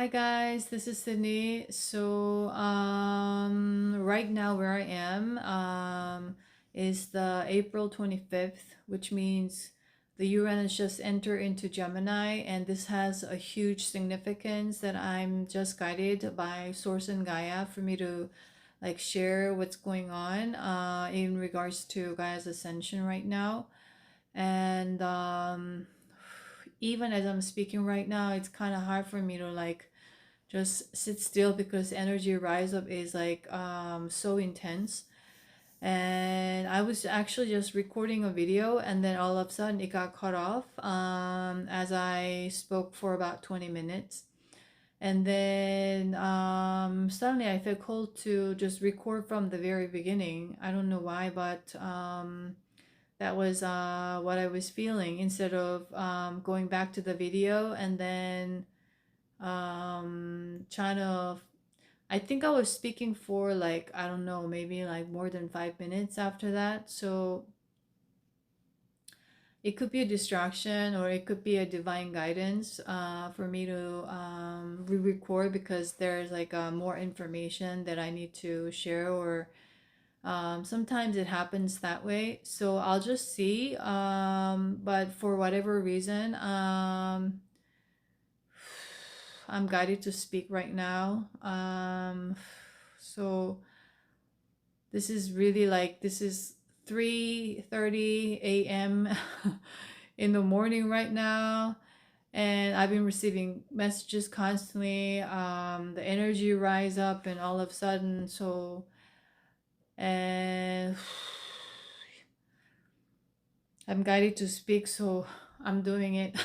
Hi guys, this is Sydney. So right now where I am is the April 25th, which means the Uranus just entered into Gemini, and this has a huge significance that I'm just guided by Source and Gaia for me to like share what's going on in regards to Gaia's ascension right now. And even as I'm speaking right now, it's kind of hard for me to like just sit still because energy rise up is like so intense. And I was actually just recording a video, and then all of a sudden it got cut off as I spoke for about 20 minutes. And then suddenly I felt called to just record from the very beginning. I don't know why, but that was what I was feeling, instead of going back to the video and then trying to. I think I was speaking for like, I don't know, maybe like more than 5 minutes after that. So it could be a distraction, or it could be a divine guidance for me to re-record, because there's like more information that I need to share, or sometimes it happens that way. So I'll just see. But for whatever reason, I'm guided to speak right now. So this is really like, this is 3:30 a.m. in the morning right now, and I've been receiving messages constantly. The energy rise up, and all of a sudden, so and I'm guided to speak, so I'm doing it.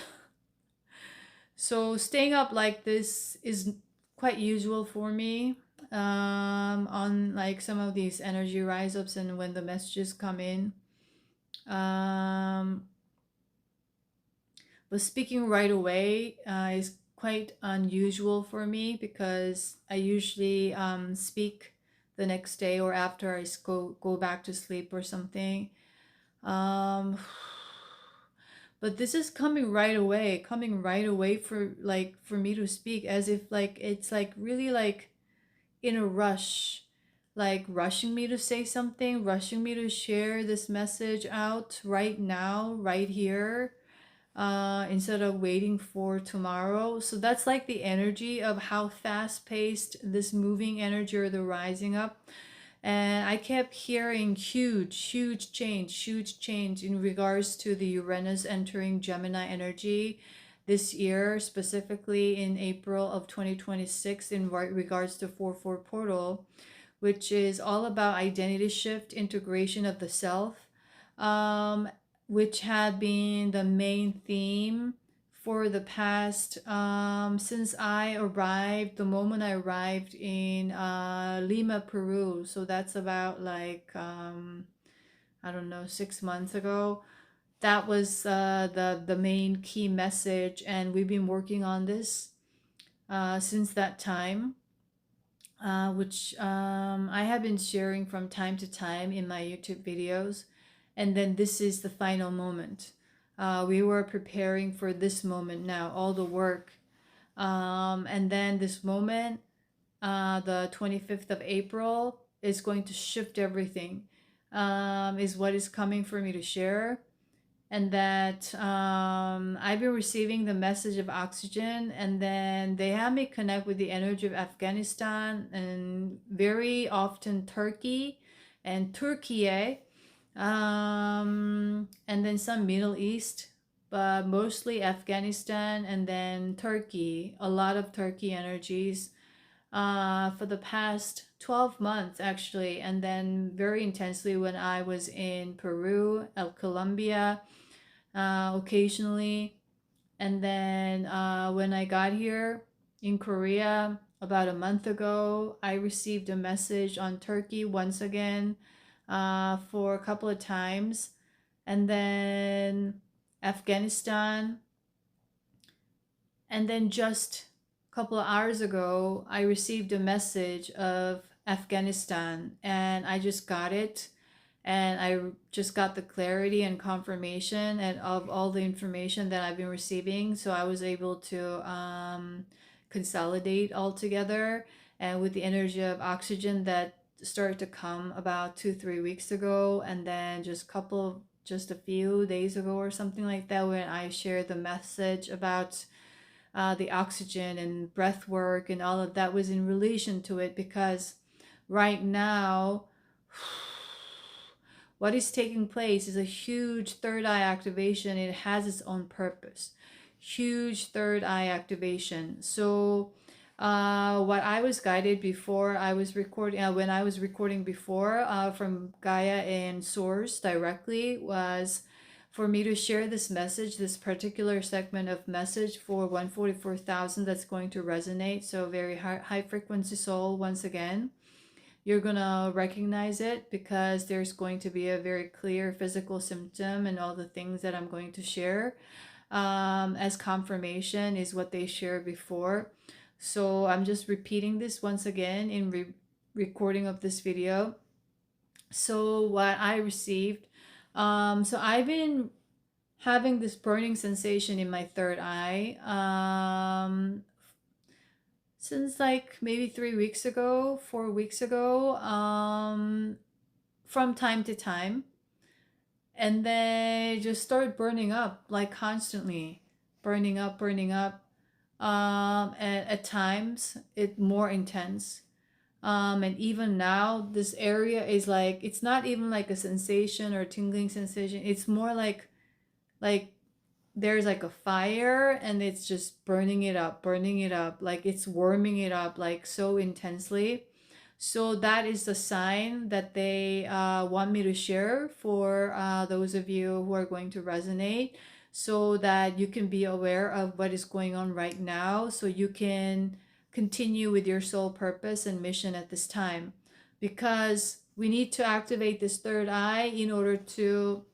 So staying up like this is quite usual for me on like some of these energy rise ups, and when the messages come in. Um, but speaking right away is quite unusual for me, because I usually speak the next day or after I go back to sleep or something. Um, but this is coming right away for like for me to speak, as if like it's like really like in a rush, like rushing me to say something, rushing me to share this message out right now, right here, instead of waiting for tomorrow. So that's like the energy of how fast paced this moving energy, or the rising up. And I kept hearing huge change in regards to the Uranus entering Gemini energy this year, specifically in April of 2026, in regards to 4-4 portal, which is all about identity shift, integration of the self, um, which had been the main theme for the past since I arrived, the moment I arrived in Lima, Peru. So that's about like I don't know, 6 months ago. That was the main key message, and we've been working on this since that time, which I have been sharing from time to time in my YouTube videos. And then this is the final moment. We were preparing for this moment now, all the work. And then this moment, the 25th of April, is going to shift everything, is what is coming for me to share. And that I've been receiving the message of oxygen, and then they have me connect with the energy of Afghanistan, and very often Turkey and Turkey, and then some Middle East, but mostly Afghanistan and then Turkey. A lot of Turkey energies for the past 12 months actually, and then very intensely when I was in Peru, Colombia, occasionally. And then when I got here in Korea about a month ago, I received a message on Turkey once again for a couple of times. And then Afghanistan. And then just a couple of hours ago, I received a message of Afghanistan, and I just got it. And I just got the clarity and confirmation and of all the information that I've been receiving. So I was able to consolidate all together, and with the energy of oxygen that started to come about 2-3 weeks ago, and then just a few days ago or something like that, when I shared the message about the oxygen and breath work and all of that, was in relation to it, because right now what is taking place is a huge third eye activation. It has its own purpose. Huge third eye activation. So what I was guided before I was recording, when I was recording before from Gaia and Source directly, was for me to share this message, this particular segment of message for 144,000 that's going to resonate. So very high frequency soul, once again, you're gonna recognize it, because there's going to be a very clear physical symptom, and all the things that I'm going to share as confirmation is what they shared before. So I'm just repeating this once again in recording of this video. So what I received, so I've been having this burning sensation in my third eye since like maybe 3 weeks ago, 4 weeks ago, from time to time. And then it just started burning up, like constantly burning up. And at times it more intense. And even now, this area is like, it's not even like a sensation or a tingling sensation. It's more like there's like a fire, and it's just burning it up, like it's warming it up, like so intensely. So that is the sign that they want me to share for those of you who are going to resonate, so that you can be aware of what is going on right now, so you can continue with your soul purpose and mission at this time. Because we need to activate this third eye in order to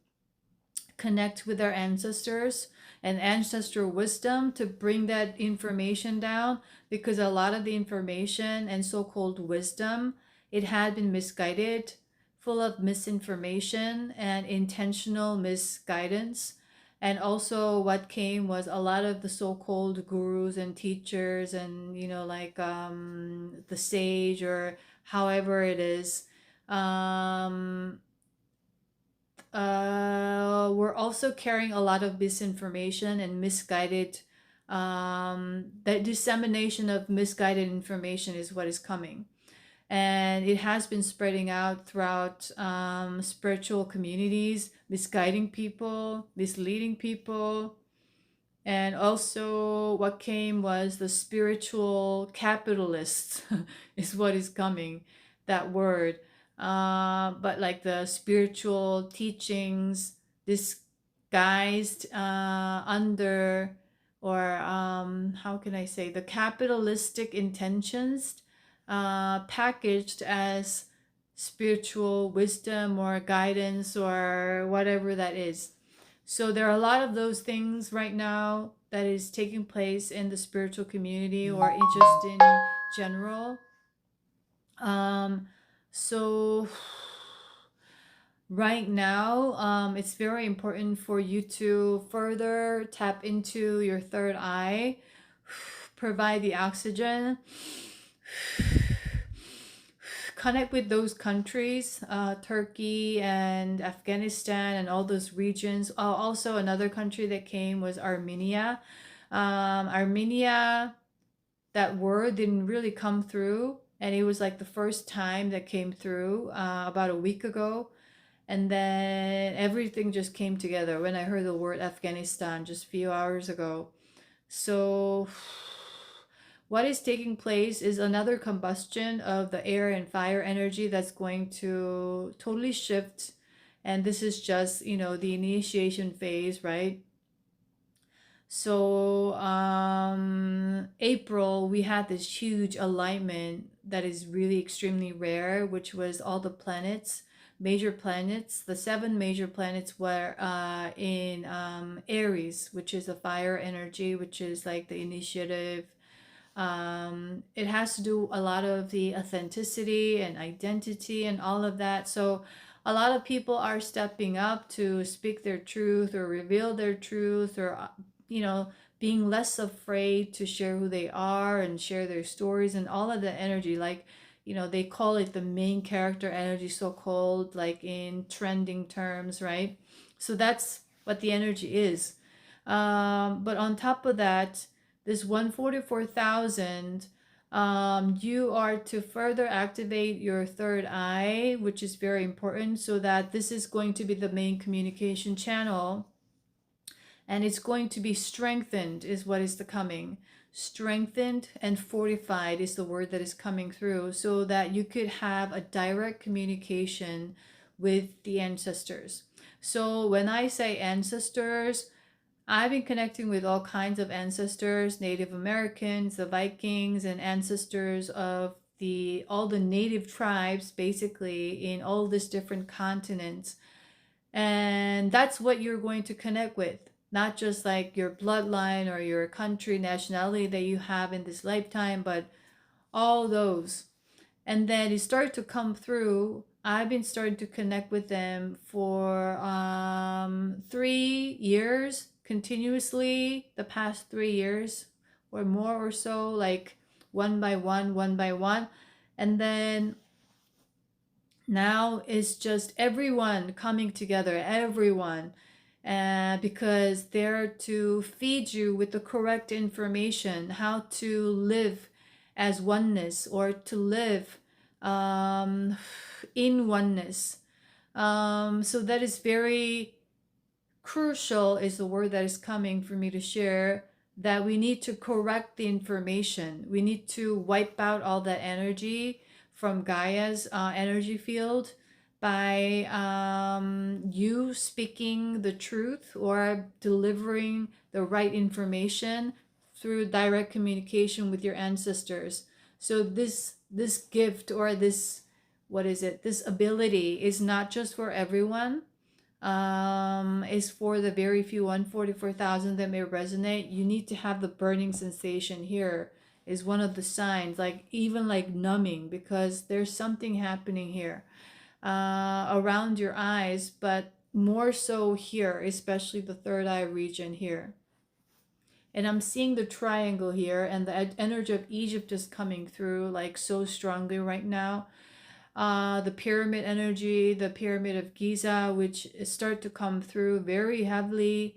connect with our ancestors and ancestral wisdom, to bring that information down, because a lot of the information and so-called wisdom, it had been misguided, full of misinformation and intentional misguidance. And also what came was a lot of the so-called gurus and teachers, and like the sage, or however it is, we're also carrying a lot of misinformation and misguided, the dissemination of misguided information is what is coming. And it has been spreading out throughout spiritual communities, misguiding people, misleading people. And also what came was the spiritual capitalists is what is coming, that word. But like the spiritual teachings disguised under, or how can I say, the capitalistic intentions packaged as spiritual wisdom or guidance or whatever that is. So there are a lot of those things right now that is taking place in the spiritual community, or just in general. So right now, it's very important for you to further tap into your third eye, provide the oxygen, connect with those countries, Turkey and Afghanistan and all those regions. Also, another country that came was Armenia. Armenia, that word didn't really come through, and it was like the first time that came through about a week ago. And then everything just came together when I heard the word Afghanistan just a few hours ago. So what is taking place is another combustion of the air and fire energy that's going to totally shift. And this is just, the initiation phase, right? So April, we had this huge alignment that is really extremely rare, which was all the planets, major planets. The 7 major planets were in Aries, which is a fire energy, which is like the initiative. It has to do a lot of the authenticity and identity and all of that. So a lot of people are stepping up to speak their truth or reveal their truth, or being less afraid to share who they are and share their stories and all of the energy. Like, you know, they call it the main character energy, so called, like in trending terms, right? So that's what the energy is. But on top of that, this 144,000, you are to further activate your third eye, which is very important, so that this is going to be the main communication channel, and it's going to be strengthened is what is the coming. Strengthened and fortified is the word that is coming through, so that you could have a direct communication with the ancestors. So when I say ancestors, I've been connecting with all kinds of ancestors, Native Americans, the Vikings, and ancestors of all the native tribes, basically, in all these different continents. And that's what you're going to connect with, not just like your bloodline or your country, nationality that you have in this lifetime, but all those. And then it started to come through. I've been starting to connect with them for 3 years continuously, the past 3 years or more or so, like one by one, one by one. And then now it's just everyone coming together, everyone, because they're to feed you with the correct information, how to live as oneness, or to live in oneness. So that is very crucial, is the word that is coming for me to share, that we need to correct the information. We need to wipe out all that energy from Gaia's energy field by you speaking the truth or delivering the right information through direct communication with your ancestors. So this gift, or this, what is it, this ability is not just for everyone. Is for the very few 144,000 that may resonate. You need to have the burning sensation here, is one of the signs, like even like numbing, because there's something happening here around your eyes, but more so here, especially the third eye region here. And I'm seeing the triangle here, and the energy of Egypt is coming through like so strongly right now. The pyramid energy, the pyramid of Giza, which start to come through very heavily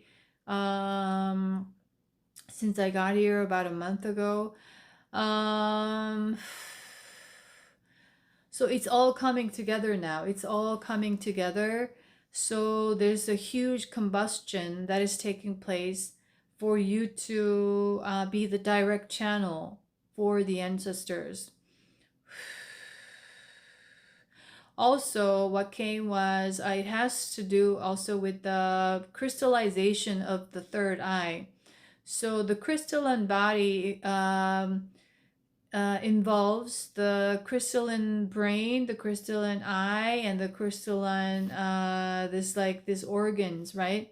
since I got here about a month ago. So it's all coming together now. It's all coming together. So there's a huge combustion that is taking place for you to be the direct channel for the ancestors. Also, what came was, it has to do also with the crystallization of the third eye. So the crystalline body involves the crystalline brain, the crystalline eye, and the crystalline this organs, right?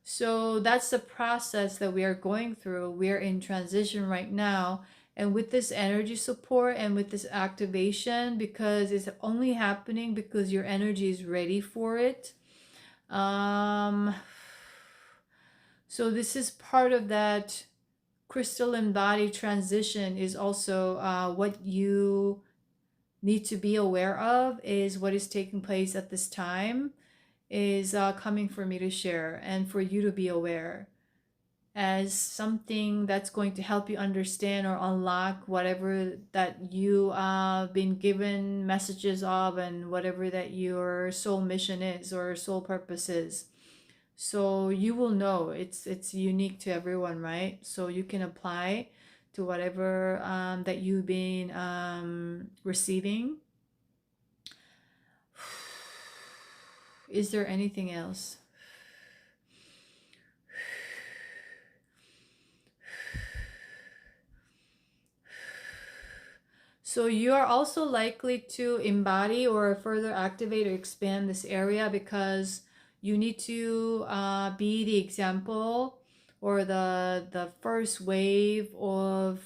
So that's the process that we are going through. We are in transition right now. And with this energy support and with this activation, because it's only happening because your energy is ready for it. So this is part of that crystalline body transition, is also what you need to be aware of, is what is taking place at this time, is coming for me to share, and for you to be aware, as something that's going to help you understand or unlock whatever that you been given messages of, and whatever that your soul mission is or soul purpose is. So you will know it's unique to everyone, right? So you can apply to whatever that you've been receiving. Is there anything else? So you are also likely to embody or further activate or expand this area, because you need to be the example, or the first wave of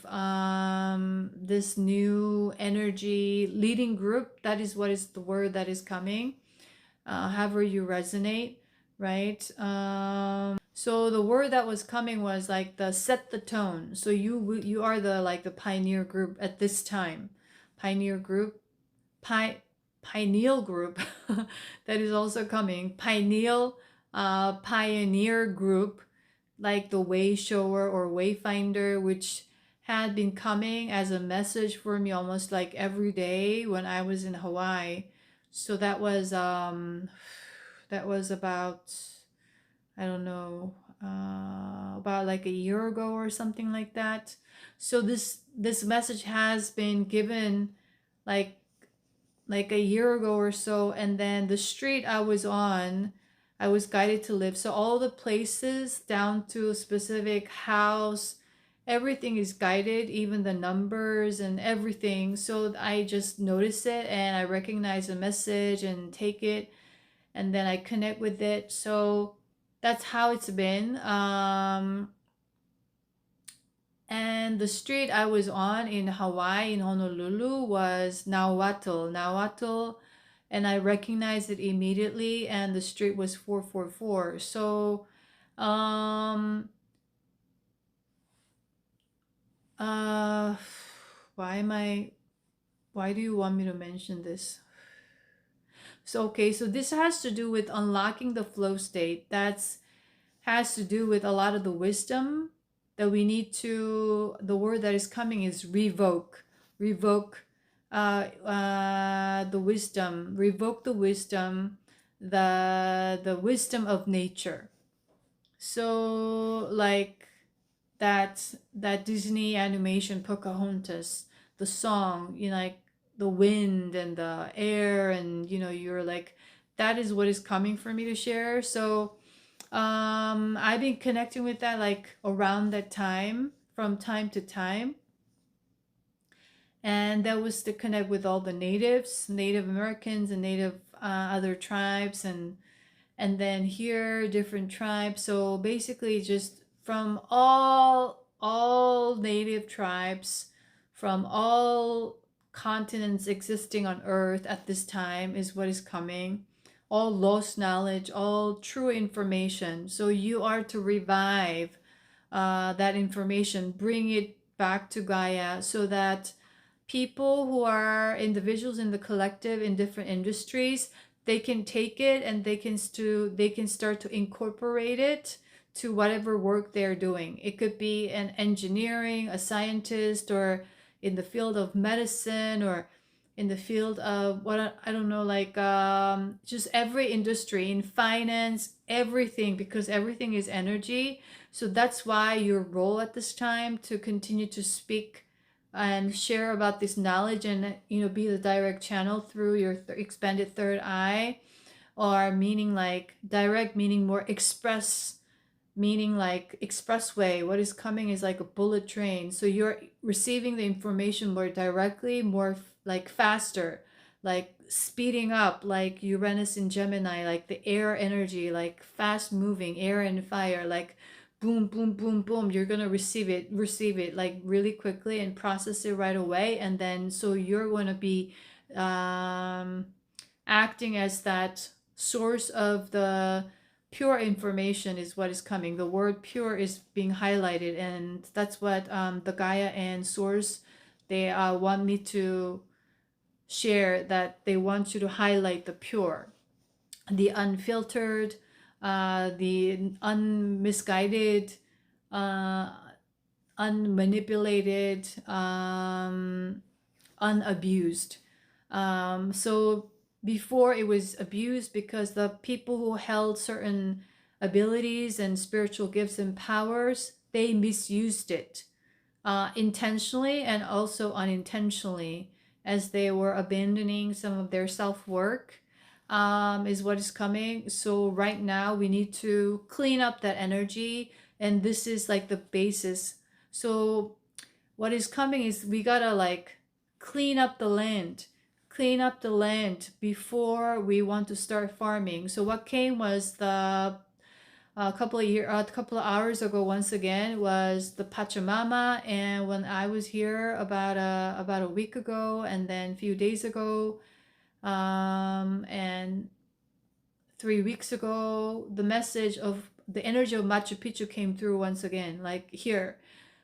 this new energy leading group. That is what is the word that is coming, however you resonate, right? So the word that was coming was like the set the tone. So you are the like the pioneer group at this time. Pioneer group, pineal group that is also coming. Pioneer group, like the way shower or wayfinder, which had been coming as a message for me almost like every day when I was in Hawaii. So that was about, I don't know, about like a year ago or something like that. So this message has been given like a year ago or so, and then the street I was on, I was guided to live. So all the places down to a specific house, everything is guided, even the numbers and everything. So I just notice it and I recognize the message and take it, and then I connect with it. So that's how it's been. And the street I was on in Hawaii, in Honolulu, was Nahuatl, and I recognized it immediately. And the street was 444. So, um, uh, why am I? Why do you want me to mention this? So okay, so this has to do with unlocking the flow state. That's has to do with a lot of the wisdom that we need to, the word that is coming is revoke the wisdom, revoke the wisdom, the wisdom of nature. So like that Disney animation Pocahontas, the song, you know, like the wind and the air, and you know, you're like, that is what is coming for me to share. So I've been connecting with that like around that time, from time to time. And that was to connect with all the natives, Native Americans and Native other tribes, and then here different tribes. So basically just from all native tribes from all continents existing on earth at this time is what is coming. All lost knowledge, all true information. So you are to revive that information, bring it back to Gaia, so that people who are individuals in the collective in different industries, they can take it and they can start to incorporate it to whatever work they're doing. It could be an engineering, a scientist, or in the field of medicine, or in the field of what, I don't know, like just every industry, in finance, everything, because everything is energy. So that's why your role at this time to continue to speak and share about this knowledge, and you know, be the direct channel through your expanded third eye, or meaning like direct, meaning more express, meaning like expressway. What is coming is like a bullet train. So you're receiving the information more directly, more like faster, like speeding up, like Uranus in Gemini, like the air energy, like fast moving air and fire, like boom, boom, boom, boom. You're gonna receive it like really quickly and process it right away. And then so you're gonna be um, acting as that source of the pure information is what is coming. The word pure is being highlighted, and that's what the Gaia and Source, they want me to share, that they want you to highlight the pure, the unfiltered, the unmisguided, uh, unmanipulated, unabused. So before it was abused because the people who held certain abilities and spiritual gifts and powers, they misused it intentionally and also unintentionally, as they were abandoning some of their self-work, is what is coming. So right now we need to clean up that energy, and this is like the basis. So what is coming is we gotta like clean up the land, before we want to start farming. So what came was the a couple of hours ago, once again, was the Pachamama. And when I was here about a week ago, and then a few days ago, and 3 weeks ago, the message of the energy of Machu Picchu came through once again. Like here,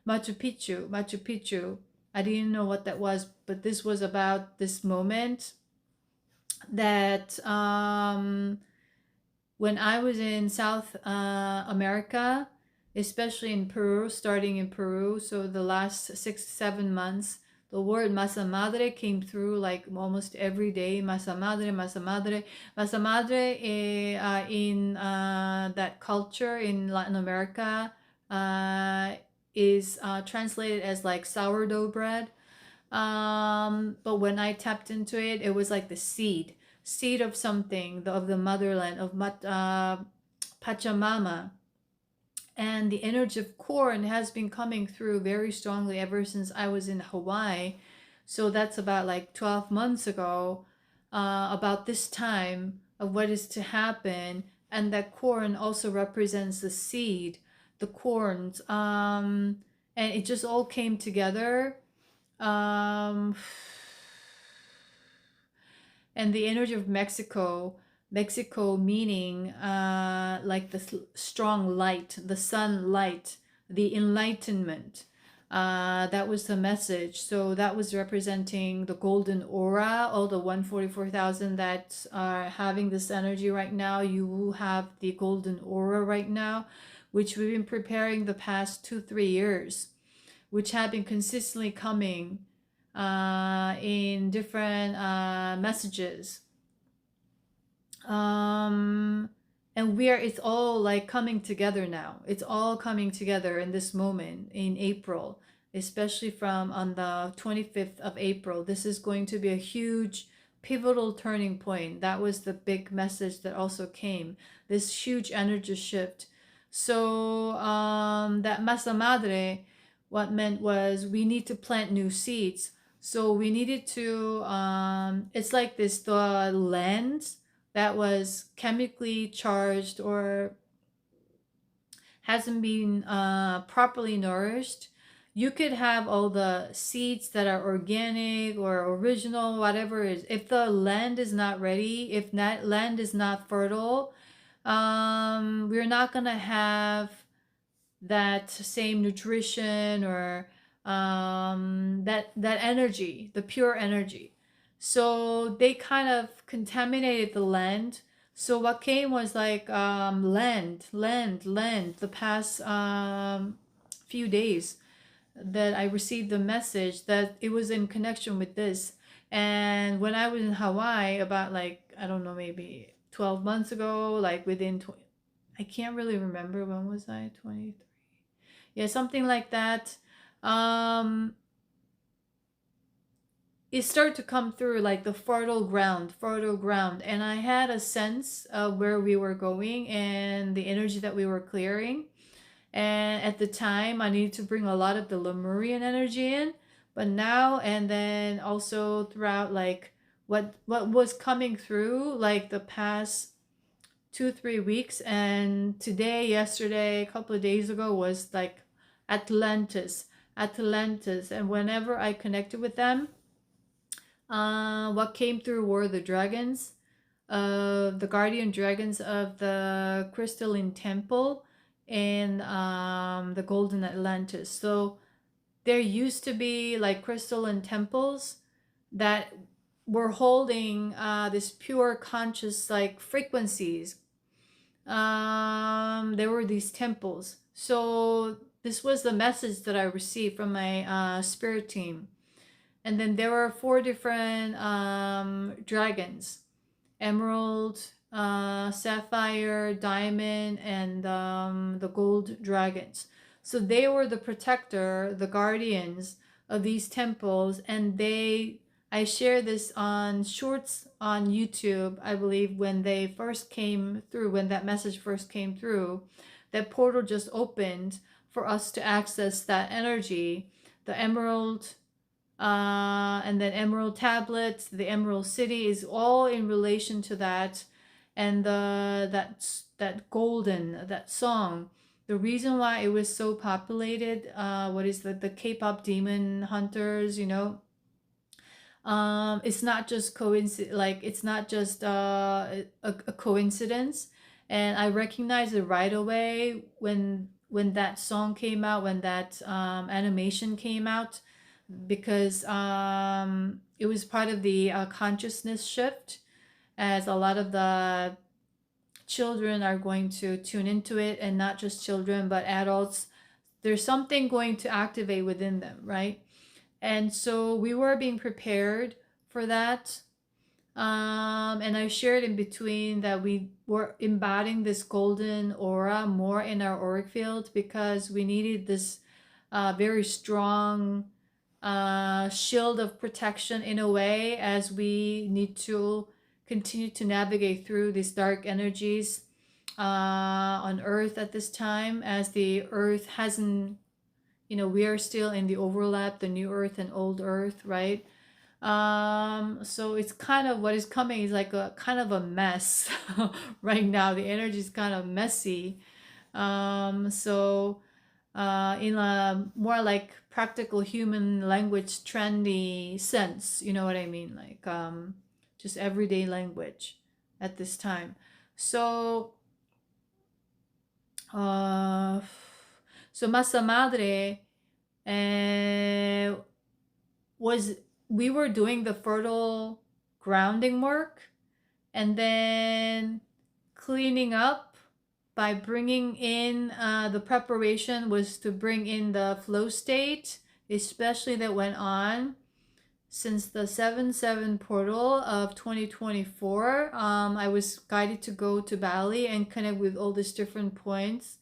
Machu Picchu, Machu Picchu. I didn't know what that was, but this was about this moment that when I was in South America, especially in Peru, starting in Peru, so the last 6 7 months, the word masa madre came through like almost every day. Masa madre, masa madre, masa madre. In that culture in Latin America, is translated as like sourdough bread. But when I tapped into it, it was like the seed of something, of the motherland, of Pachamama. And the energy of corn has been coming through very strongly ever since I was in Hawaii. So that's about like 12 months ago, about this time of what is to happen. And that corn also represents the seed, the corns. And it just all came together. And the energy of Mexico meaning like the strong light, the sunlight, the enlightenment. That was the message. So that was representing the golden aura, all the 144,000 that are having this energy right now. You have the golden aura right now, which we've been preparing the past 2-3 years, which have been consistently coming in different messages. And it's all like coming together now. It's all coming together in this moment in April, especially from on the 25th of April. This is going to be a huge pivotal turning point. That was the big message that also came, this huge energy shift. So that Masa Madre, what meant was we need to plant new seeds. So we needed to, it's like this, the land that was chemically charged or hasn't been properly nourished. You could have all the seeds that are organic or original, whatever it is. If the land is not ready, if that land is not fertile, we're not gonna have that same nutrition or that energy, the pure energy. So they kind of contaminated the land. So what came was like land the past few days that I received the message that it was in connection with this. And when I was in Hawaii about like, I don't know, maybe 12 months ago, like within I can't really remember, when was I, 23? Yeah, something like that. It started to come through like the fertile ground. And I had a sense of where we were going and the energy that we were clearing. And at the time, I needed to bring a lot of the Lemurian energy in. But now, and then also throughout like what was coming through like the past 2-3 weeks, and today, yesterday, a couple of days ago was like Atlantis. And whenever I connected with them, what came through were the dragons, the guardian dragons of the Crystalline temple in the golden Atlantis. So there used to be like crystalline temples that were holding this pure conscious like frequencies. There were these temples. So this was the message that I received from my spirit team. And then there were 4 different dragons: emerald, sapphire, diamond, and the gold dragons. So they were the protector, the guardians of these temples. And I shared this on shorts on YouTube, I believe, when they first came through, when that message first came through, that portal just opened for us to access that energy, the emerald, and then emerald tablets, the emerald city is all in relation to that. And that golden, that song, the reason why it was so populated, what is the K-pop demon hunters, it's not just it's not just a coincidence. And I recognized it right away when that song came out, when that animation came out, because it was part of the consciousness shift, as a lot of the children are going to tune into it, and not just children but adults. There's something going to activate within them, right? And so we were being prepared for that. And I shared in between that we were embodying this golden aura more in our auric field, because we needed this very strong shield of protection in a way, as we need to continue to navigate through these dark energies on Earth at this time, as the Earth hasn't, we are still in the overlap, the new Earth and old Earth, right? So it's kind of, what is coming is like a kind of a mess right now. The energy is kind of messy. So in a more like practical human language trendy sense, you know what I mean? Like just everyday language at this time. So so Masa Madre was, we were doing the fertile grounding work, and then cleaning up by bringing in the preparation was to bring in the flow state, especially that went on since the 7/7 portal of 2024. I was guided to go to Bali and connect with all these different points,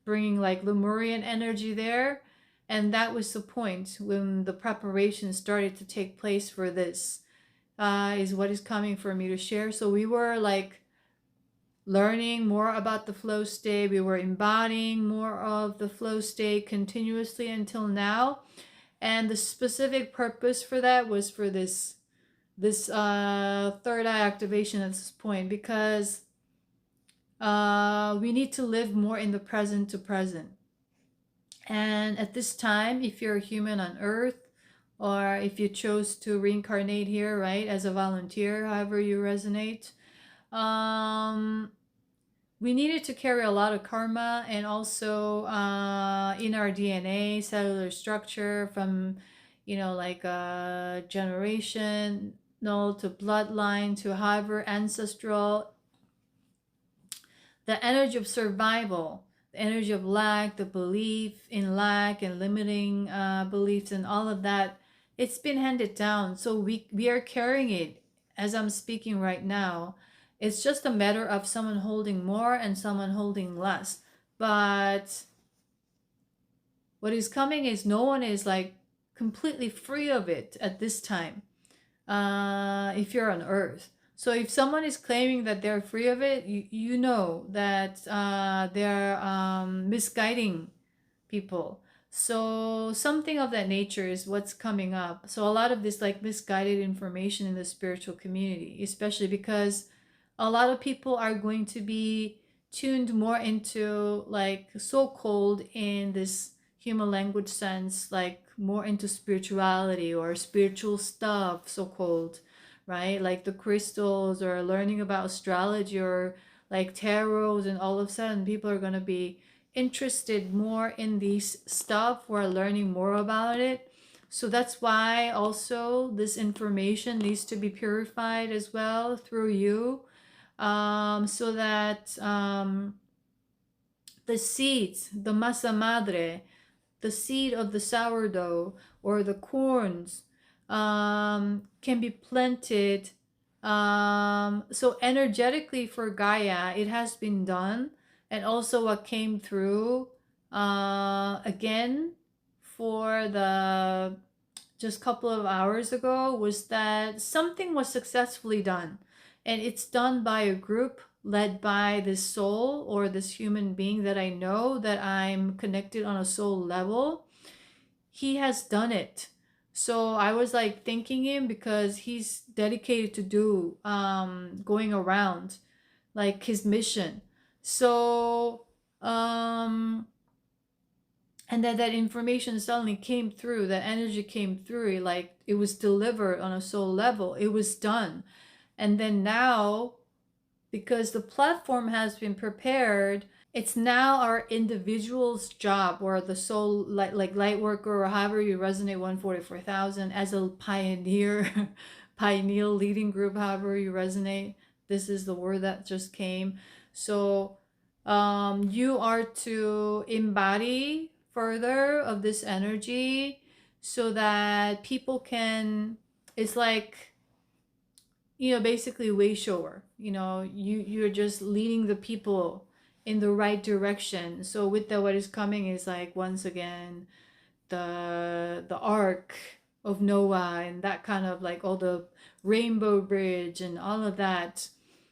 bringing like Lemurian energy there. And that was the point when the preparation started to take place for this, is what is coming for me to share. So we were like learning more about the flow state. We were embodying more of the flow state continuously until now. And the specific purpose for that was for this third eye activation at this point, because we need to live more in the present to present. And at this time, if you're a human on Earth, or if you chose to reincarnate here, right, as a volunteer, however you resonate, we needed to carry a lot of karma, and also in our DNA, cellular structure, from, like generational to bloodline to however ancestral, the energy of survival, the energy of lack, the belief in lack and limiting beliefs and all of that, it's been handed down. So we are carrying it as I'm speaking right now. It's just a matter of someone holding more and someone holding less. But what is coming is no one is like completely free of it at this time, if you're on Earth. So if someone is claiming that they're free of it, you know that they're misguiding people. So something of that nature is what's coming up. So a lot of this like misguided information in the spiritual community, especially because a lot of people are going to be tuned more into like so-called, in this human language sense, like more into spirituality or spiritual stuff, so-called, right? Like the crystals, or learning about astrology, or like tarots, and all of a sudden people are going to be interested more in these stuff. We're learning more about it. So that's why also this information needs to be purified as well through you, so that the seeds, the masa madre, the seed of the sourdough or the corns, can be planted. So energetically for Gaia, it has been done. And also what came through again for the just couple of hours ago was that something was successfully done. And it's done by a group led by this soul, or this human being that I know, that I'm connected on a soul level. He has done it. So I was like thanking him, because he's dedicated to do going around like his mission. So and then that information suddenly came through, that energy came through, like it was delivered on a soul level, it was done. And then now because the platform has been prepared. It's now our individual's job, or the soul, like light worker, or however you resonate 144,000 as a pioneer, pioneer leading group, however you resonate. This is the word that just came. So you are to embody further of this energy so that people can, it's like, basically way shower. You're just leading the people in the right direction. So with that, what is coming is like, once again, the ark of Noah, and that kind of like all the rainbow bridge and all of that,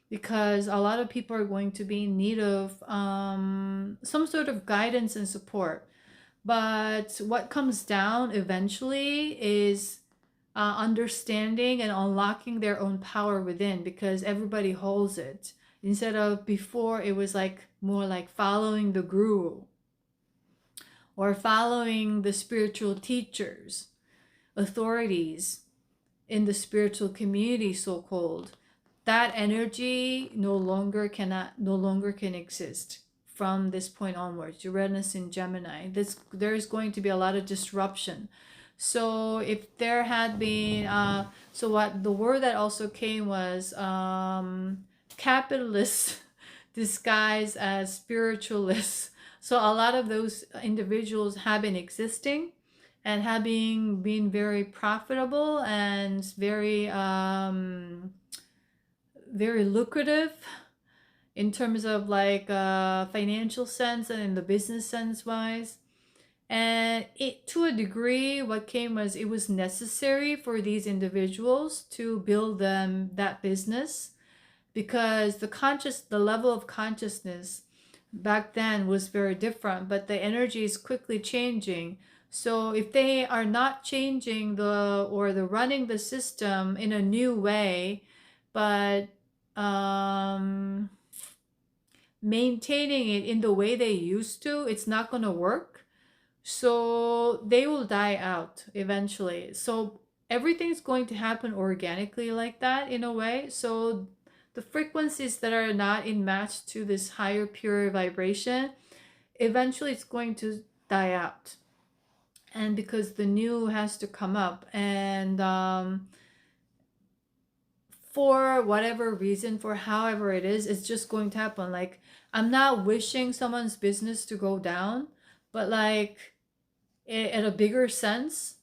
because a lot of people are going to be in need of some sort of guidance and support. But what comes down eventually is understanding and unlocking their own power within, because everybody holds it. Instead of before, it was like more like following the guru or following the spiritual teachers, authorities in the spiritual community, so called. That energy no longer can exist from this point onwards. Uranus in Gemini, there's going to be a lot of disruption. So if there had been so what the word that also came was capitalist disguised as spiritualists. So a lot of those individuals have been existing and having been very profitable and very lucrative in terms of like financial sense and in the business sense wise. And it, to a degree, what came was, it was necessary for these individuals to build them that business, because the level of consciousness back then was very different, but the energy is quickly changing. So if they are not changing the running the system in a new way, but maintaining it in the way they used to, it's not going to work. So they will die out eventually. So everything's going to happen organically like that, in a way. So the frequencies that are not in match to this higher pure vibration, eventually it's going to die out. And because the new has to come up, and for whatever reason, for however it is, it's just going to happen. Like, I'm not wishing someone's business to go down, but like, at a bigger sense,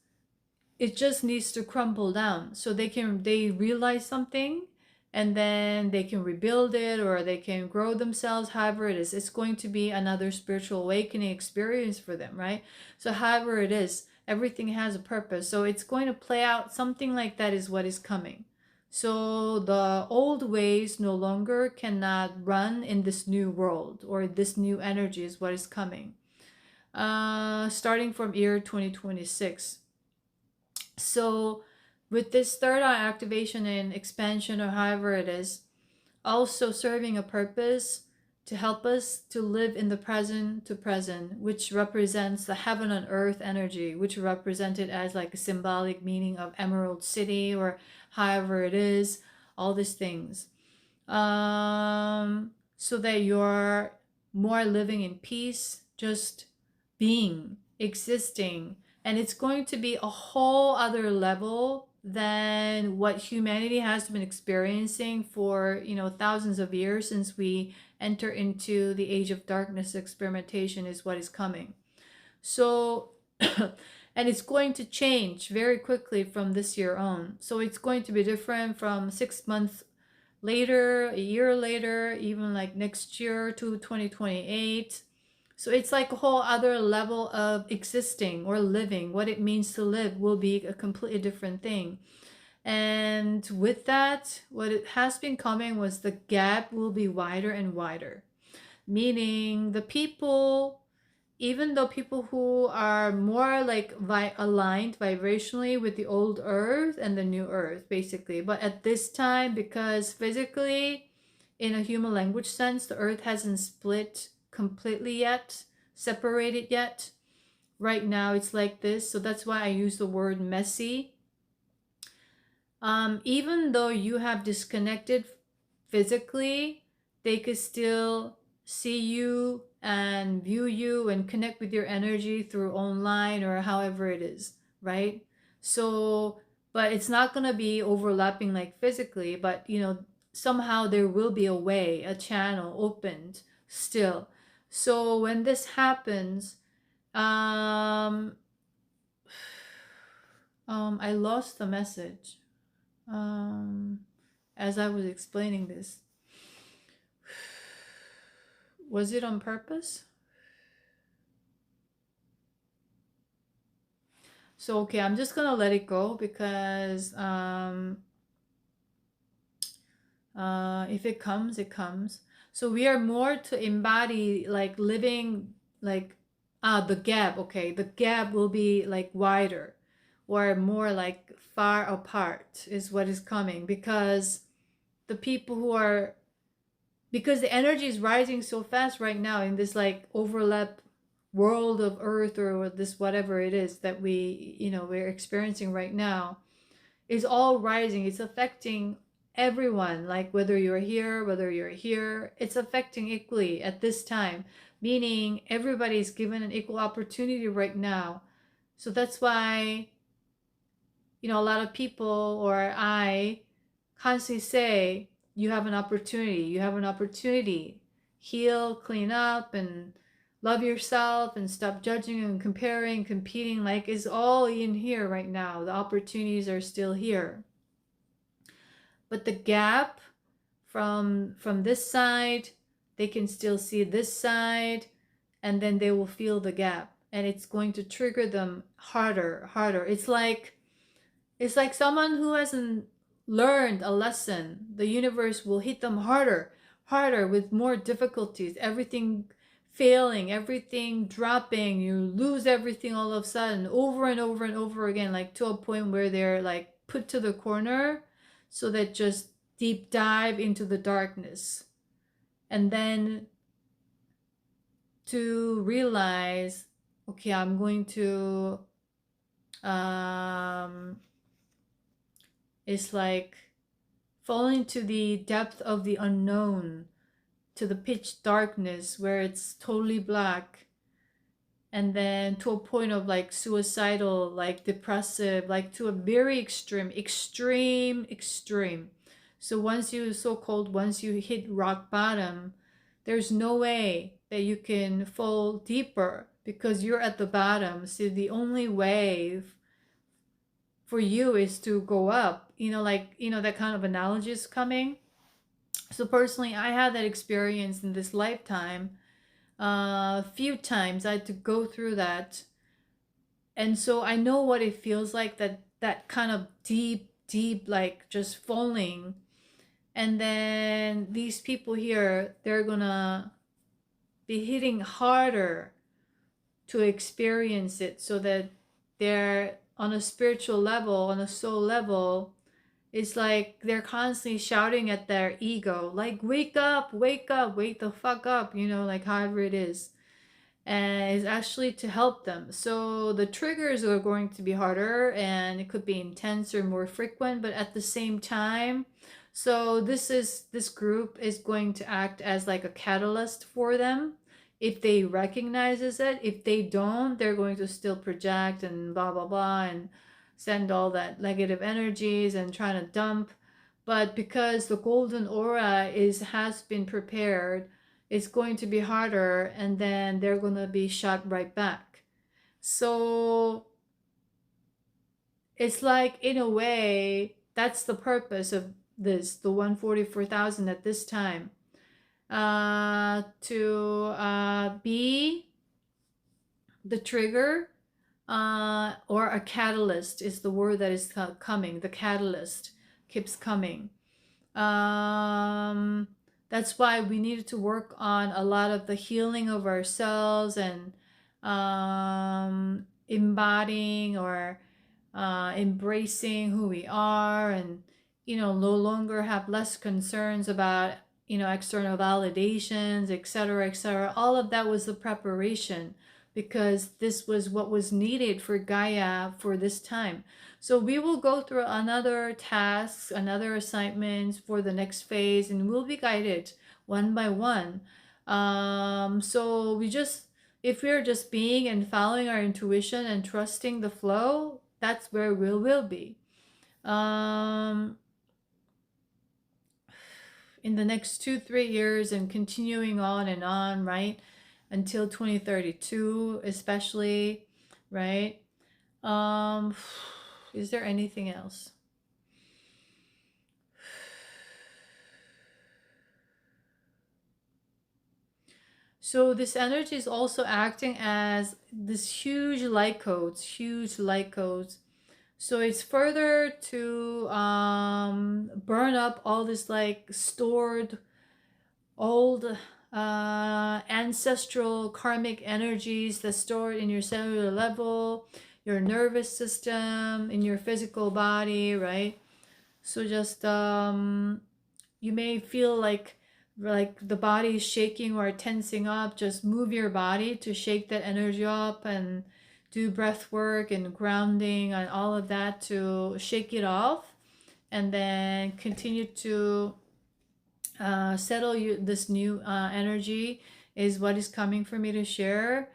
it just needs to crumble down so they realize something, and then they can rebuild it, or they can grow themselves. However it is, it's going to be another spiritual awakening experience for them, right? So however it is, everything has a purpose. So it's going to play out something like that, is what is coming. So the old ways no longer cannot run in this new world, or this new energy is what is coming, starting from year 2026. So with this third eye activation and expansion, or however it is, also serving a purpose to help us to live in the present to present, which represents the heaven and earth energy, which represented as like a symbolic meaning of Emerald City, or however it is, all these things. So that you're more living in peace, just being, existing. And it's going to be a whole other level than what humanity has been experiencing for thousands of years, since we enter into the age of darkness. Experimentation is what is coming. So and it's going to change very quickly from this year on. So it's going to be different from 6 months later, a year later, even like next year to 2028. So it's like a whole other level of existing or living. What it means to live will be a completely different thing. And with that, what it has been coming was, the gap will be wider and wider. Meaning the people, even though people who are more like aligned vibrationally with the old earth and the new earth, basically. But at this time, because physically, in a human language sense, the earth hasn't split completely yet, separated yet. Right now it's like this. So that's why I use the word messy. Even though you have disconnected physically, they could still see you and view you and connect with your energy through online or however it is, right? So, but it's not going to be overlapping like physically, but somehow there will be a way, a channel opened still. So when this happens, um I lost the message as I was explaining this. Was it on purpose? So okay, I'm just gonna let it go because if it comes, it comes. So we are more to embody like living like the gap. Okay, the gap will be like wider or more like far apart is what is coming, because the people who are, because the energy is rising so fast right now in this like overlap world of earth, or this whatever it is that we're experiencing right now, is all rising. It's affecting everyone, like whether you're here, whether you're here, it's affecting equally at this time, meaning everybody's given an equal opportunity right now. So that's why a lot of people or I constantly say, you have an opportunity, you have an opportunity. Heal, clean up, and love yourself, and stop judging and comparing, competing. Like, it's all in here right now. The opportunities are still here. But the gap from this side, they can still see this side, and then they will feel the gap, and it's going to trigger them harder. It's like someone who hasn't learned a lesson. The universe will hit them harder with more difficulties. Everything failing, everything dropping. You lose everything all of a sudden, over and over and over again, like to a point where they're like put to the corner, so that just deep dive into the darkness. And then to realize, okay, I'm going to it's like falling to the depth of the unknown, to the pitch darkness where it's totally black, and then to a point of like suicidal, like depressive, like to a very extreme. So once you hit rock bottom, there's no way that you can fall deeper because you're at the bottom. So the only way for you is to go up, that kind of analogy is coming. So personally, I had that experience in this lifetime. A few times I had to go through that, and so I know what it feels like, that kind of deep like just falling. And then these people here, they're gonna be hitting harder to experience it, so that they're on a spiritual level, on a soul level. It's like they're constantly shouting at their ego, like, wake up, wake the fuck up, like however it is. And it's actually to help them. So the triggers are going to be harder, and it could be intense or more frequent, but at the same time. So this group is going to act as like a catalyst for them. If they recognizes it, if they don't, they're going to still project and blah blah blah and send all that negative energies and trying to dump. But because the golden aura has been prepared, it's going to be harder, and then they're going to be shot right back. So it's like, in a way, that's the purpose of this, the 144,000 at this time, to be the trigger, or a catalyst is the word that is coming. The catalyst keeps coming. That's why we needed to work on a lot of the healing of ourselves, and embodying or embracing who we are, and no longer have less concerns about external validations, etc. All of that was the preparation because this was what was needed for Gaia for this time. So we will go through another tasks, another assignments for the next phase, and we'll be guided one by one. So we just, if we're just being and following our intuition and trusting the flow, that's where we will be. In the next 2-3 years and continuing on and on, right? Until 2032, especially, right? Is there anything else? So this energy is also acting as this huge light codes, So it's further to burn up all this like stored old ancestral karmic energies that's stored in your cellular level, your nervous system, in your physical body, right? So just you may feel like the body is shaking or tensing up. Just move your body to shake that energy up and do breath work and grounding and all of that to shake it off, and then continue to settle this new energy is what is coming for me to share.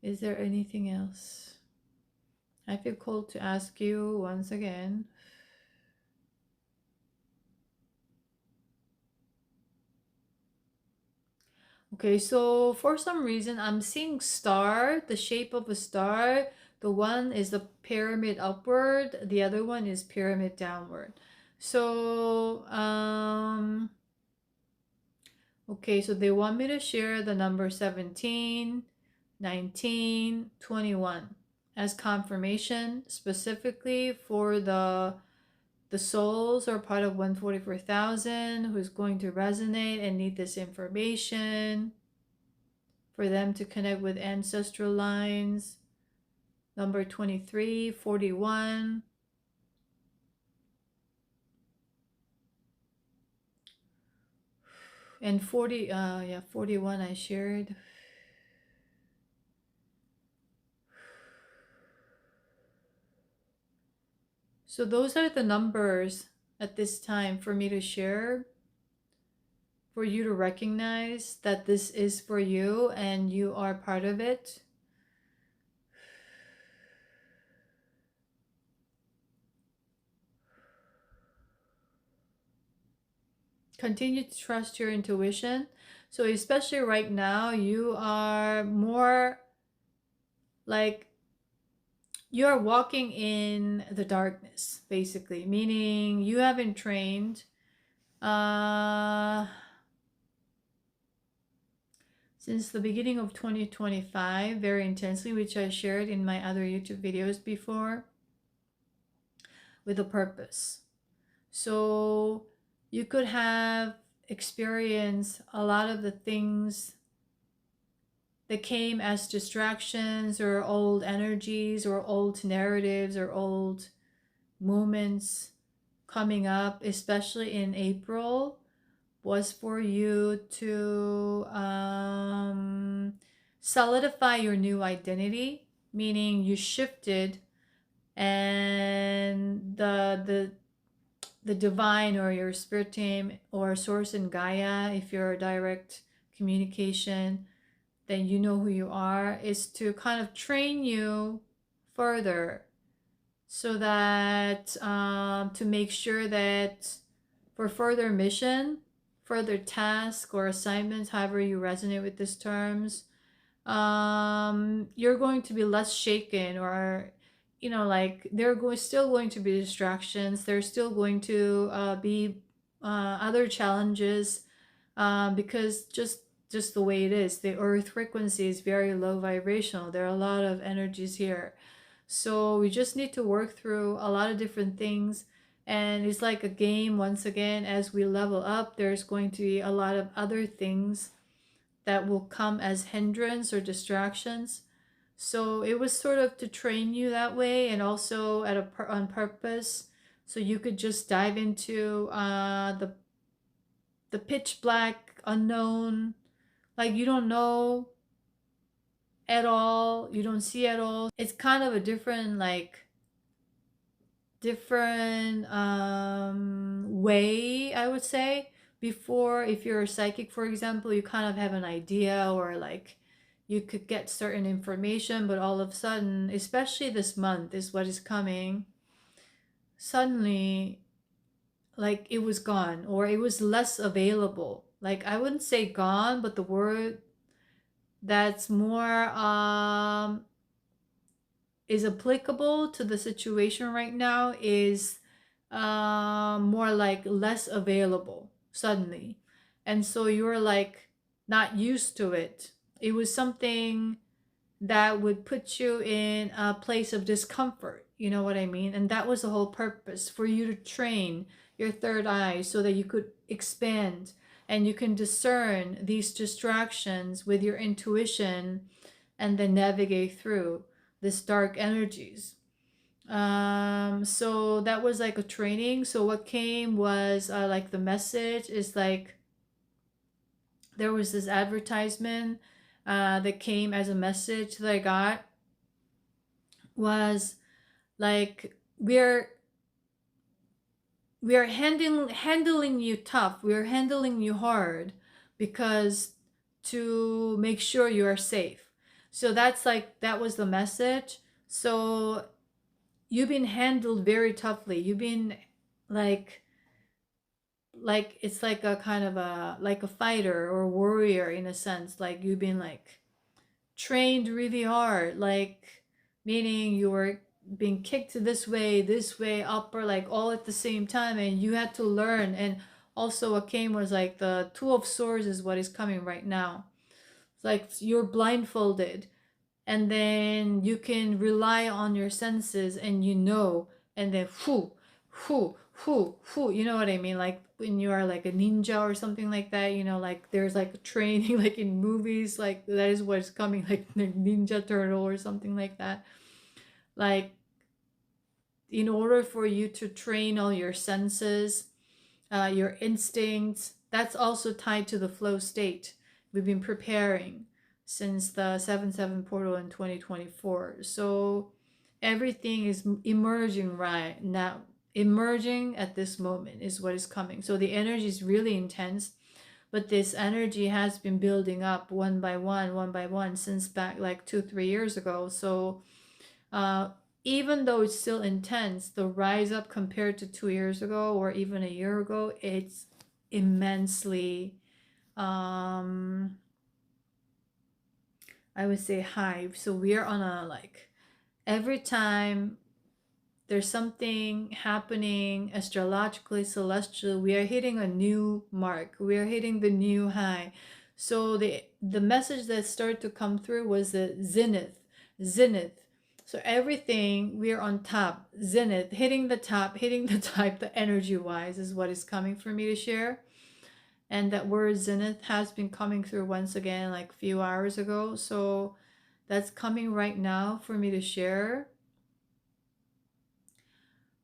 Is there anything else? I feel called to ask you once again. Okay, so for some reason I'm seeing star, the shape of a star. The one is the pyramid upward, the other one is pyramid downward. So okay, so they want me to share the number 17, 19, 21 as confirmation, specifically for the souls or part of 144,000 who's going to resonate and need this information, for them to connect with ancestral lines. Number 23, 41. And 41 I shared. So those are the numbers at this time for me to share, for you to recognize that this is for you and you are part of it. Continue to trust your intuition. So especially right now, you are more like you are walking in the darkness, basically, meaning you haven't trained since the beginning of 2025 very intensely, which I shared in my other YouTube videos before, with a purpose. So you could have experienced a lot of the things that came as distractions or old energies or old narratives or old moments coming up, especially in April, was for you to solidify your new identity, meaning you shifted, and the divine or your spirit team or source in Gaia, if you're a direct communication, then you know who you are, is to kind of train you further, so that to make sure that for further mission, further task or assignments, however you resonate with these terms, you're going to be less shaken, or like still going to be distractions, there's still going to be other challenges, because just the way it is, the earth frequency is very low vibrational, there are a lot of energies here, so we just need to work through a lot of different things. And it's like a game. Once again, as we level up, there's going to be a lot of other things that will come as hindrance or distractions. So it was sort of to train you that way, and also on purpose, so you could just dive into the pitch black unknown, like you don't know at all, you don't see at all. It's kind of a different way, I would say. Before, if you're a psychic, for example, you kind of have an idea, or like you could get certain information, but all of a sudden, especially this month is what is coming, suddenly like it was gone, or it was less available. Like, I wouldn't say gone, but the word that's more is applicable to the situation right now is more like less available suddenly. And so you're like not used to it. It was something that would put you in a place of discomfort, you know what I mean? And that was the whole purpose, for you to train your third eye so that you could expand and you can discern these distractions with your intuition, and then navigate through this dark energies. So that was like a training. So what came was like the message is like, there was this advertisement that came as a message that I got, was like, we are handling you tough, we are handling you hard, because to make sure you are safe. So that's like, that was the message. So you've been handled very toughly, you've been like it's like a kind of a, like a fighter or warrior in a sense, like you've been like trained really hard, like meaning you were being kicked this way up, or like all at the same time, and you had to learn. And also what came was like the Two of Swords is what is coming right now. It's like you're blindfolded, and then you can rely on your senses, and you know, and then whoo, you know what I mean? Like when you are like a ninja or something like that, you know, like there's like a training like in movies, like that is what's coming, like the Ninja Turtle or something like that. Like, in order for you to train all your senses, your instincts, that's also tied to the flow state. We've been preparing since the 7/7 portal in 2024. So everything is emerging right now. Emerging at this moment is what is coming. So the energy is really intense, but this energy has been building up one by one since back like 2-3 years ago. So uh, even though it's still intense, the rise up compared to 2 years ago or even a year ago, it's immensely, um, I would say, high. So we are on a like, every time there's something happening astrologically, celestially, we are hitting a new mark. We are hitting the new high. So the message that started to come through was the zenith. So everything, we are on top, zenith, hitting the top, hitting the top, the energy wise is what is coming for me to share. And that word zenith has been coming through once again like a few hours ago. So that's coming right now for me to share.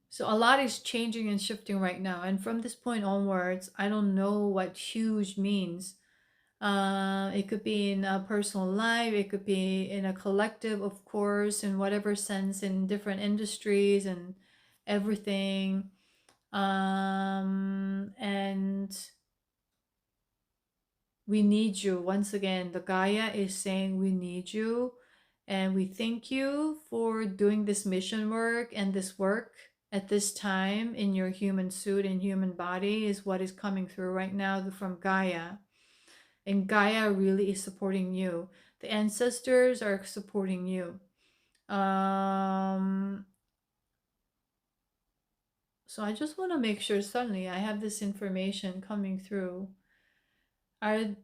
So a lot is changing and shifting right now. And from this point onwards, I don't know what huge means. It could be in a personal life, it could be in a collective, of course, in whatever sense, in different industries and everything. And we need you. Once again, the Gaia is saying we need you. And we thank you for doing this mission work, and this work at this time in your human suit and human body is what is coming through right now from Gaia. And Gaia really is supporting you. The ancestors are supporting you. So I just want to make sure, suddenly I have this information coming through. Are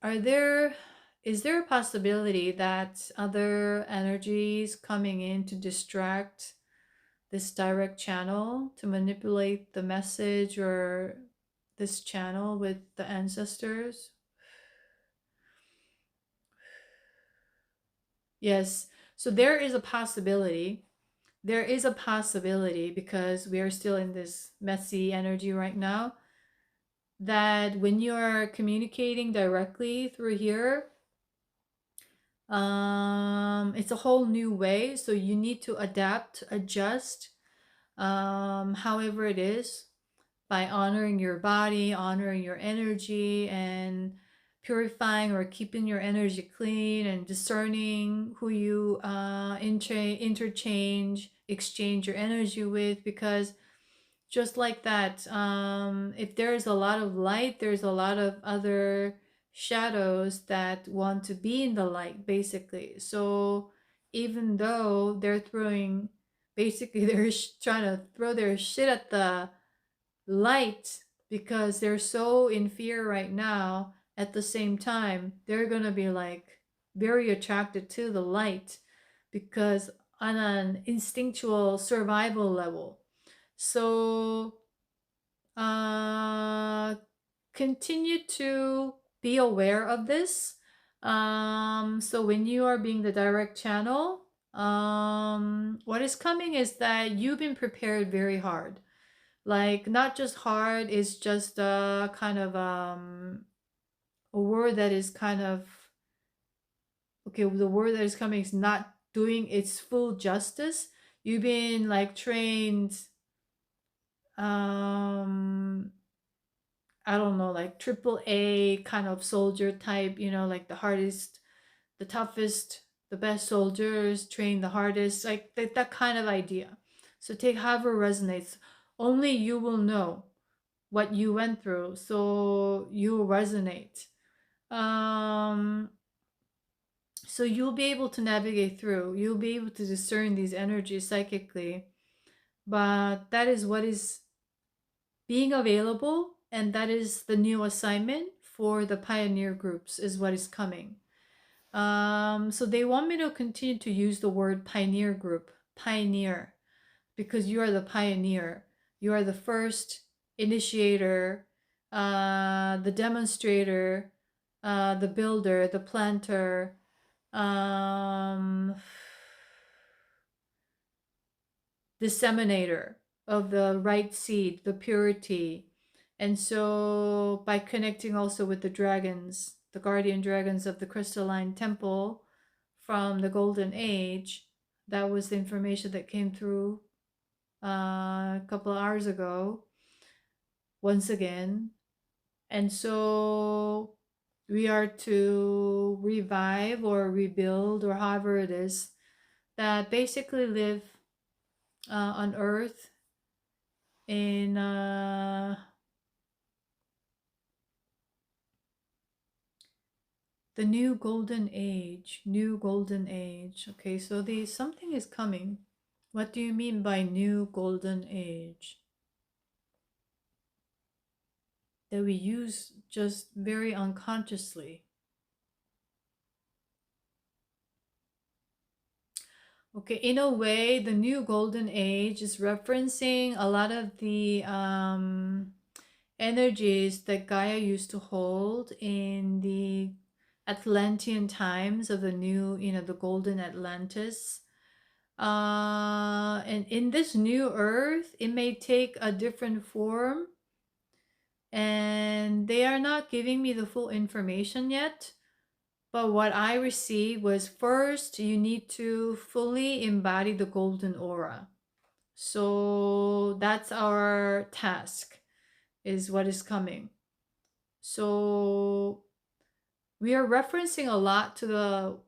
there, is there a possibility that other energies coming in to distract this direct channel, to manipulate the message or this channel with the ancestors? Yes. So there is a possibility. There is a possibility, because we are still in this messy energy right now, that when you're communicating directly through here, it's a whole new way. So you need to adapt, adjust, however it is, by honoring your body, honoring your energy, and purifying or keeping your energy clean, and discerning who you exchange your energy with. Because just like that, if there's a lot of light, there's a lot of other shadows that want to be in the light, basically. So even though they're throwing, basically they're trying to throw their shit at the light, because they're so in fear right now, at the same time they're gonna be like very attracted to the light, because on an instinctual survival level. So continue to be aware of this. So when you are being the direct channel, what is coming is that you've been prepared very hard. Like, not just hard, is just a kind of a word that is kind of, okay, the word that is coming is not doing its full justice. You've been like trained, I don't know, like triple A kind of soldier type, like the hardest, the toughest, the best soldiers train the hardest, like that kind of idea. So take however resonates. Only you will know what you went through, so you resonate. So you'll be able to navigate through. You'll be able to discern these energies psychically. But that is what is being available, and that is the new assignment for the pioneer groups, is what is coming. So they want me to continue to use the word pioneer group, pioneer, because you are the pioneer. You are the first initiator, the demonstrator, the builder, the planter, disseminator of the right seed, the purity. And so by connecting also with the dragons, the guardian dragons of the Crystalline Temple from the Golden Age, that was the information that came through a couple of hours ago, once again. And so we are to revive or rebuild, or however it is, that basically live on Earth in the new golden age. New golden age. Okay, so something is coming. What do you mean by new golden age? That we use just very unconsciously. Okay, in a way, the new golden age is referencing a lot of the energies that Gaia used to hold in the Atlantean times of the new, the golden Atlantis. And in this new earth, it may take a different form, and they are not giving me the full information yet. But what I received was, first, you need to fully embody the golden aura. So that's our task, is what is coming. So we are referencing a lot to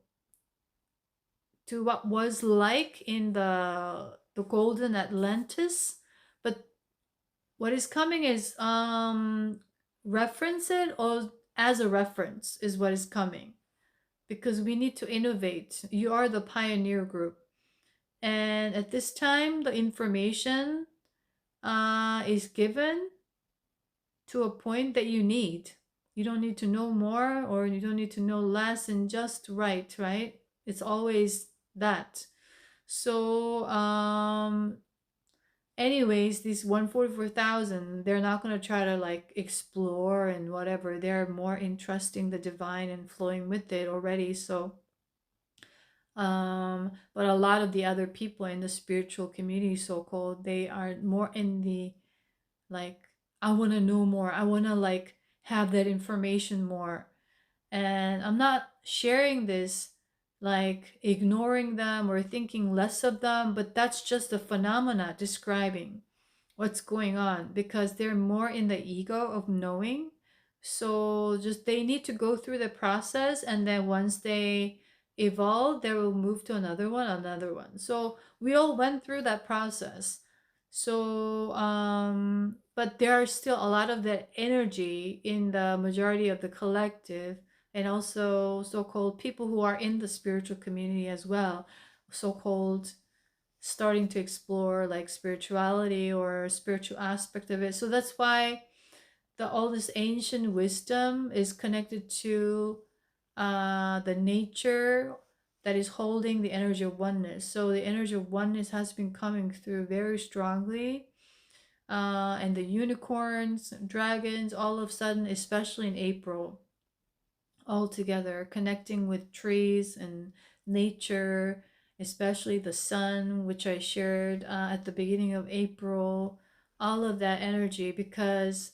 what was like in the golden Atlantis, but what is coming is reference it, or as a reference is what is coming, because we need to innovate. You are the pioneer group, and at this time the information is given to a point that you need. You don't need to know more, or you don't need to know less, and just right? It's always that. So anyways, these 144,000, they're not going to try to like explore and whatever. They're more in trusting the divine and flowing with it already. So But a lot of the other people in the spiritual community, so-called, they are more in the, like, I want to know more, I want to like have that information more. And I'm not sharing this like ignoring them or thinking less of them, but that's just the phenomena describing what's going on, because they're more in the ego of knowing. So just they need to go through the process, and then once they evolve, they will move to another one. So we all went through that process. So but there are still a lot of that energy in the majority of the collective, and also so-called people who are in the spiritual community as well, so-called starting to explore like spirituality or spiritual aspect of it. So that's why the all this ancient wisdom is connected to the nature that is holding the energy of oneness. So the energy of oneness has been coming through very strongly. And the unicorns, dragons, all of a sudden, especially in April, all together, connecting with trees and nature, especially the sun, which I shared at the beginning of April, all of that energy, because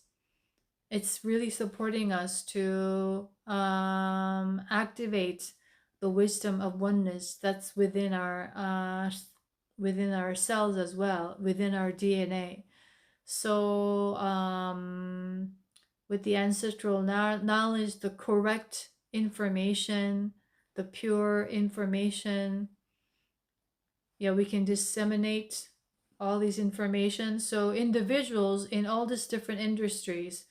it's really supporting us to activate the wisdom of oneness that's within ourselves as well, within our DNA. So with the ancestral knowledge, the correct information, the pure information, yeah, we can disseminate all these information. So individuals in all these different industries,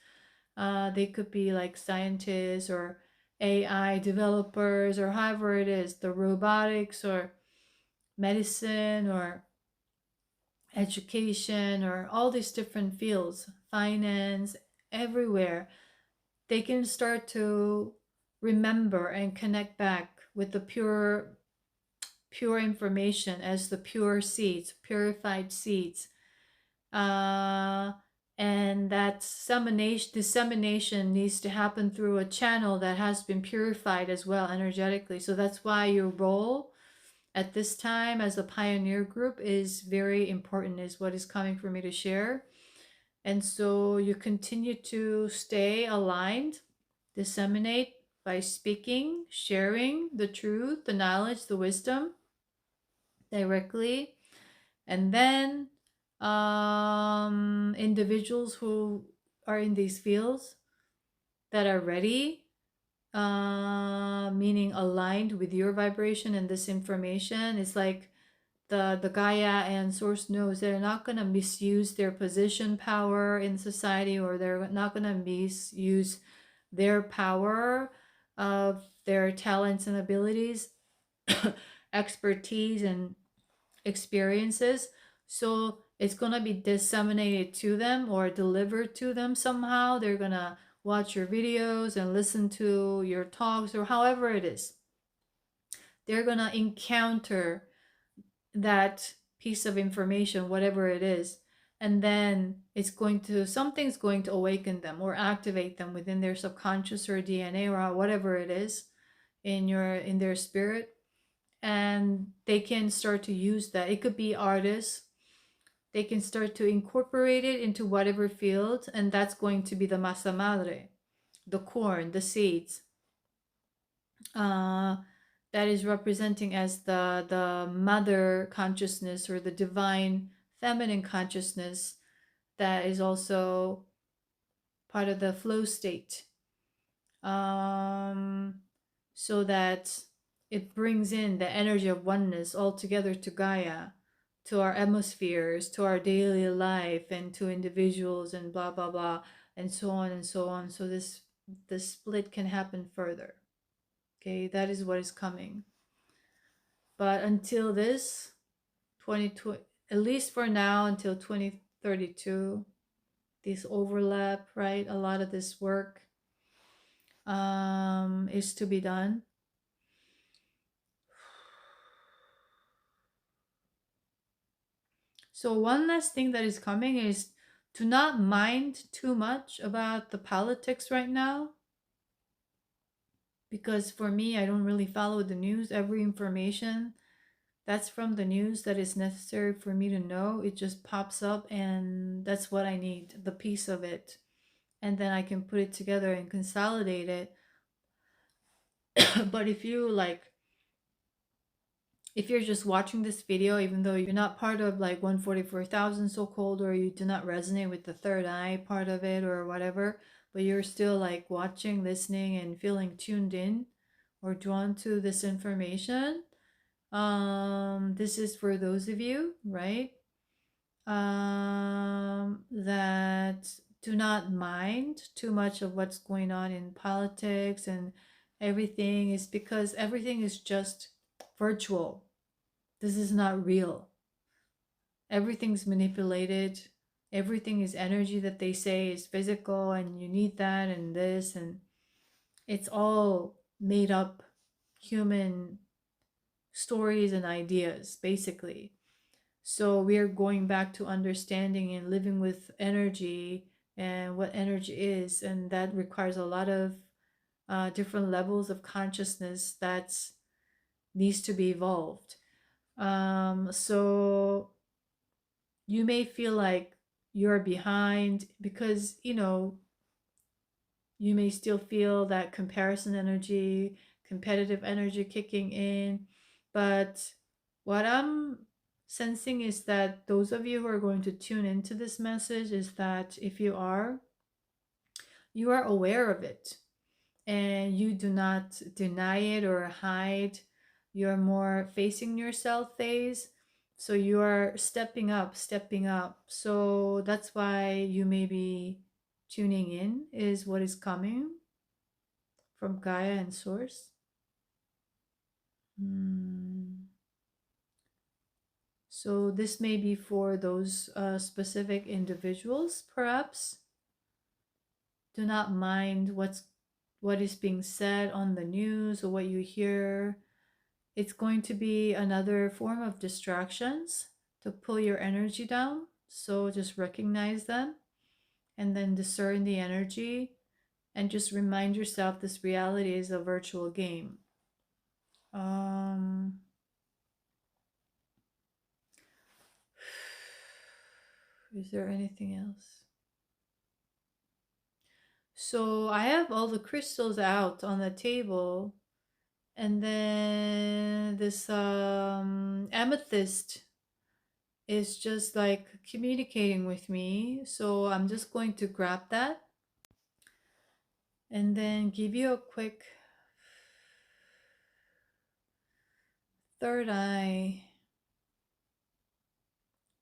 they could be like scientists or AI developers or however it is, the robotics or medicine or education or all these different fields, finance, everywhere, they can start to remember and connect back with the pure information as the pure seeds, purified seeds. Uh, and that dissemination needs to happen through a channel that has been purified as well energetically. So that's why your role at this time as a pioneer group is very important, is what is coming for me to share. And so you continue to stay aligned, disseminate by speaking, sharing the truth, the knowledge, the wisdom directly. And then individuals who are in these fields that are ready, meaning aligned with your vibration and this information, it's like the Gaia and Source knows they're not going to misuse their position power in society, or they're not going to misuse their power of their talents and abilities, expertise and experiences. So it's going to be disseminated to them or delivered to them somehow. They're going to watch your videos and listen to your talks, or however it is. They're going to encounter that piece of information, whatever it is, and then something's going to awaken them or activate them within their subconscious or DNA or whatever it is in their spirit, and they can start to use that. It could be artists. They can start to incorporate it into whatever field, and that's going to be the masa madre, the corn, the seeds. That is representing as the mother consciousness or the divine feminine consciousness that is also part of the flow state, so that it brings in the energy of oneness all together to Gaia, to our atmospheres, to our daily life, and to individuals, and blah blah blah, and so on and so on. So this split can happen further. Okay, that is what is coming. But until this 2020, at least for now, until 2032, this overlap, right? A lot of this work is to be done. So one last thing that is coming is to not mind too much about the politics right now. because for me, I don't really follow the news. Every information that's from the news that is necessary for me to know, it just pops up, and that's what I need, the piece of it. And then I can put it together and consolidate it. But if you like, if you're just watching this video, even though you're not part of like 144,000 so-called, or you do not resonate with the third eye part of it or whatever, but you're still like watching, listening, and feeling tuned in or drawn to this information, this is for those of you, right, that do not mind too much of what's going on in politics and everything, is because everything is just virtual. This is not real. Everything's manipulated. Everything is energy that they say is physical, and you need that and this, and it's all made up human stories and ideas, basically. So we are going back to understanding and living with energy and what energy is, and that requires a lot of different levels of consciousness that needs to be evolved. So you may feel like you're behind because, you may still feel that comparison energy, competitive energy kicking in. But what I'm sensing is that those of you who are going to tune into this message, is that if you are aware of it, and you do not deny it or hide. You're more facing yourself phase. So you are stepping up, stepping up. So that's why you may be tuning in, is what is coming from Gaia and Source. So this may be for those specific individuals, perhaps. Do not mind what is being said on the news or what you hear. It's going to be another form of distractions to pull your energy down. So just recognize them and then discern the energy, and just remind yourself this reality is a virtual game. Is there anything else? So I have all the crystals out on the table, and then this amethyst is just like communicating with me. So I'm just going to grab that and then give you a quick third eye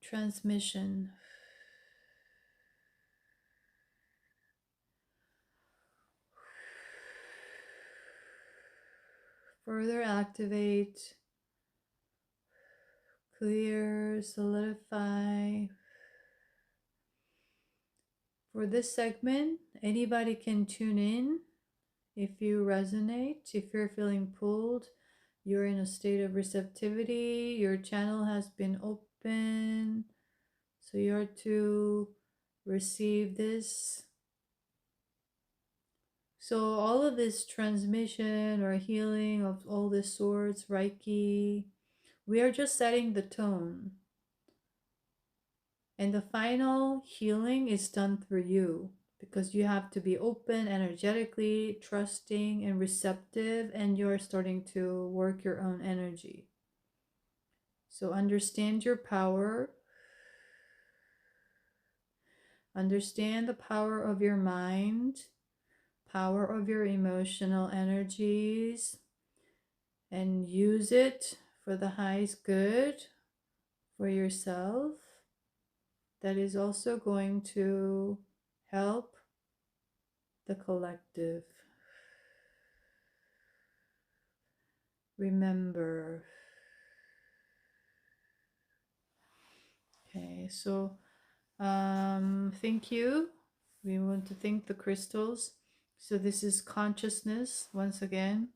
transmission. Further activate, clear, solidify. For this segment, anybody can tune in if you resonate, if you're feeling pulled, you're in a state of receptivity, your channel has been open, so you're to receive this. So all of this transmission or healing of all the sorts, Reiki, we are just setting the tone. And the final healing is done through you, because you have to be open energetically, trusting and receptive, and you're starting to work your own energy. So understand your power. Understand the power of your mind, power of your emotional energies, and use it for the highest good for yourself. That is also going to help the collective. Remember. Okay, so thank you. We want to thank the crystals. So this is consciousness once again.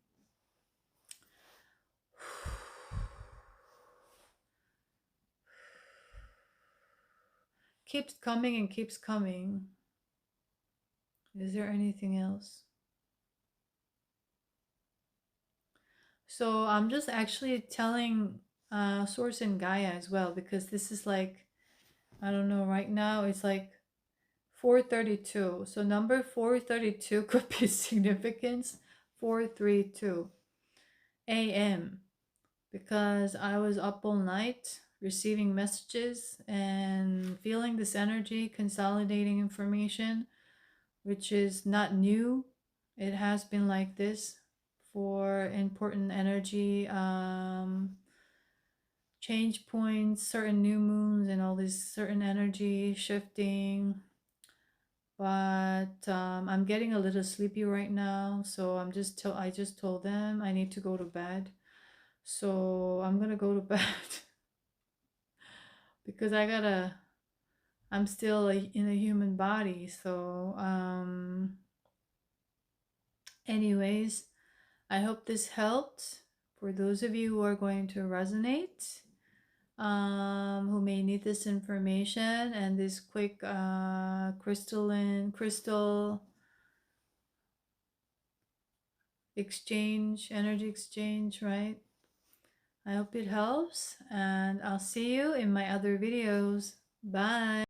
Keeps coming and keeps coming. Is there anything else? So I'm just actually telling Source and Gaia as well, because this is like, I don't know, right now it's like 4:32. So number 4:32 could be significance 4:32 a.m. because I was up all night receiving messages and feeling this energy, consolidating information, which is not new. It has been like this for important energy change points, certain new moons, and all this certain energy shifting. But I'm getting a little sleepy right now, so I just told them I need to go to bed. So I'm gonna go to bed because I'm still in a human body. So anyways, I hope this helped for those of you who are going to resonate, who may need this information and this quick crystal exchange, energy exchange, right? I hope it helps, and I'll see you in my other videos. Bye.